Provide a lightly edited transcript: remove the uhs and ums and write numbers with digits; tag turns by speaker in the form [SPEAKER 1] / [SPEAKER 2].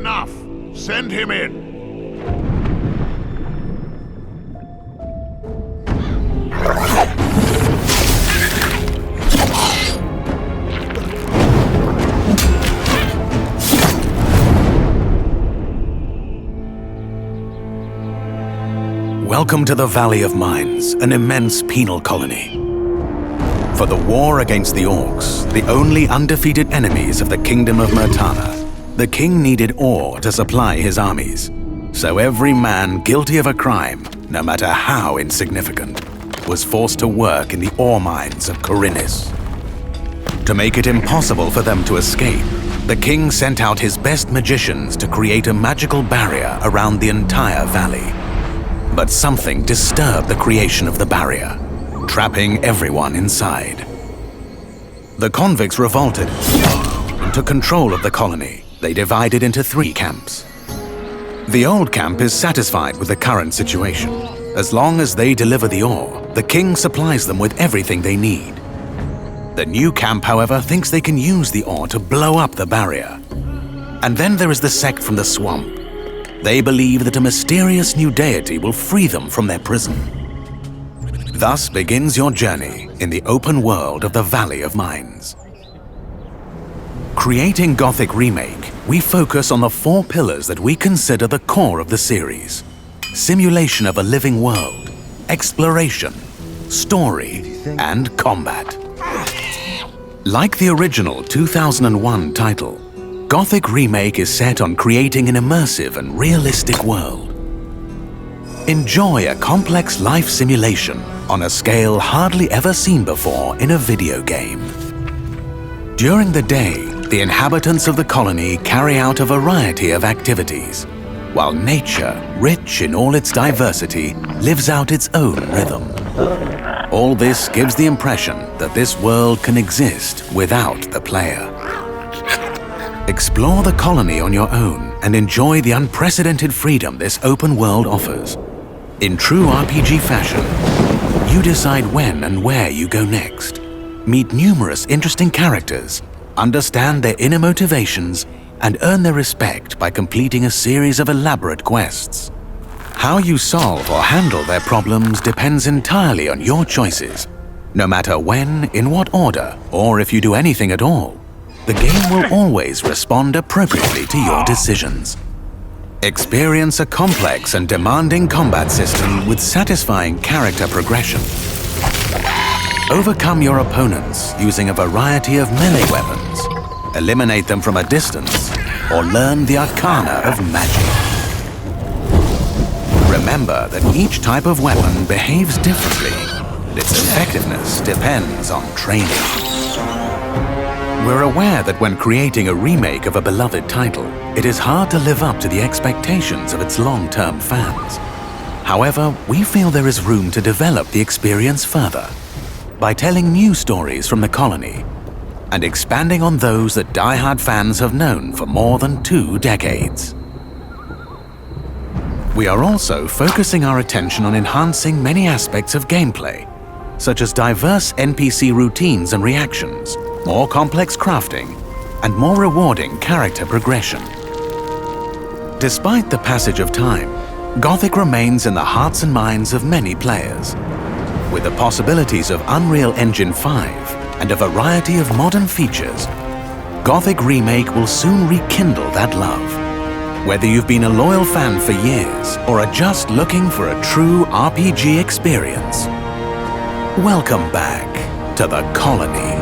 [SPEAKER 1] enough. Send him in.
[SPEAKER 2] Welcome to the Valley of Mines, an immense penal colony. For the war against the orcs, the only undefeated enemies of the Kingdom of Murtana, the king needed ore to supply his armies. So every man guilty of a crime, no matter how insignificant, was forced to work in the ore mines of Khorinis. To make it impossible for them to escape, the king sent out his best magicians to create a magical barrier around the entire valley. But something disturbed the creation of the barrier, trapping everyone inside. The convicts revolted and took control of the colony. They divided into 3 camps. The old camp is satisfied with the current situation. As long as they deliver the ore, the king supplies them with everything they need. The new camp, however, thinks they can use the ore to blow up the barrier. And then there is the sect from the swamp. They believe that a mysterious new deity will free them from their prison. Thus begins your journey in the open world of the Valley of Mines. Creating Gothic Remake, we focus on the 4 pillars that we consider the core of the series: simulation of a living world, exploration, story, and combat. Like the original 2001 title, Gothic Remake is set on creating an immersive and realistic world. Enjoy a complex life simulation on a scale hardly ever seen before in a video game. During the day, the inhabitants of the colony carry out a variety of activities, while nature, rich in all its diversity, lives out its own rhythm. All this gives the impression that this world can exist without the player. Explore the colony on your own and enjoy the unprecedented freedom this open world offers. In true RPG fashion, you decide when and where you go next. Meet numerous interesting characters, understand their inner motivations, and earn their respect by completing a series of elaborate quests. How you solve or handle their problems depends entirely on your choices. No matter when, in what order, or if you do anything at all, the game will always respond appropriately to your decisions. Experience a complex and demanding combat system with satisfying character progression. Overcome your opponents using a variety of melee weapons, eliminate them from a distance, or learn the arcana of magic. Remember that each type of weapon behaves differently, and its effectiveness depends on training. We're aware that when creating a remake of a beloved title, it is hard to live up to the expectations of its long-term fans. However, we feel there is room to develop the experience further by telling new stories from the colony and expanding on those that die-hard fans have known for more than 2 decades. We are also focusing our attention on enhancing many aspects of gameplay, such as diverse NPC routines and reactions, more complex crafting, and more rewarding character progression. Despite the passage of time, Gothic remains in the hearts and minds of many players. With the possibilities of Unreal Engine 5 and a variety of modern features, Gothic Remake will soon rekindle that love. Whether you've been a loyal fan for years or are just looking for a true RPG experience, welcome back to the colony.